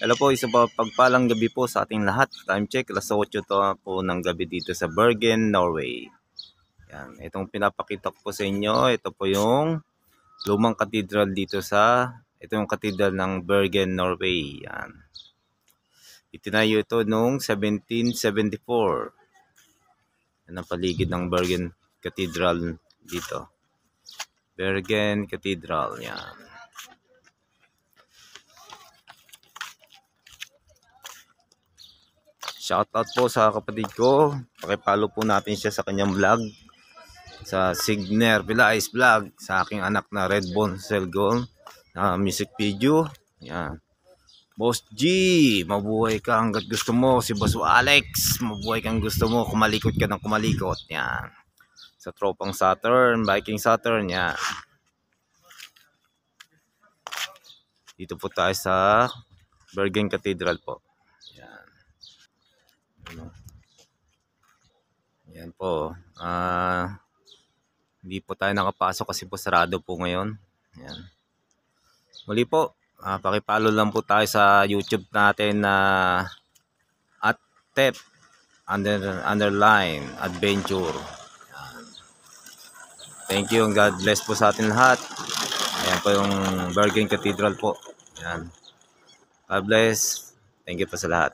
Hello po, isang pagpalang gabi po sa ating lahat. Time check, alas 8 to po ng gabi dito sa Bergen, Norway. Yan, itong pinapakita ko po sa inyo, ito po yung lumang cathedral dito ito yung cathedral ng Bergen, Norway. Yan. Itinayo ito noong 1774. Yan ang paligid ng Bergen Cathedral dito. Bergen Cathedral, yan. Shoutout po sa kapatid ko. Pakipollow po natin siya sa kanyang vlog. Sa Signer Vilais Vlog. Sa aking anak na Redbone Selgon. Na music video. Yan. Boss G, mabuhay ka hanggat gusto mo. Si Boss Alex, mabuhay kang gusto mo. Kumalikot ka ng kumalikot. Yan. Sa tropang Saturn, Viking Saturn. Yan. Dito po tayo sa Bergen Cathedral po. Yan. Yan po. Hindi po tayo nakapasok kasi po sarado po ngayon. Yan. Muli po, pakipollow lang po tayo sa YouTube natin na @tep _ adventure. Yan. Thank you and God bless po sa atin lahat. Ayan po yung Bergen Cathedral po. Yan. God bless. Thank you po sa lahat.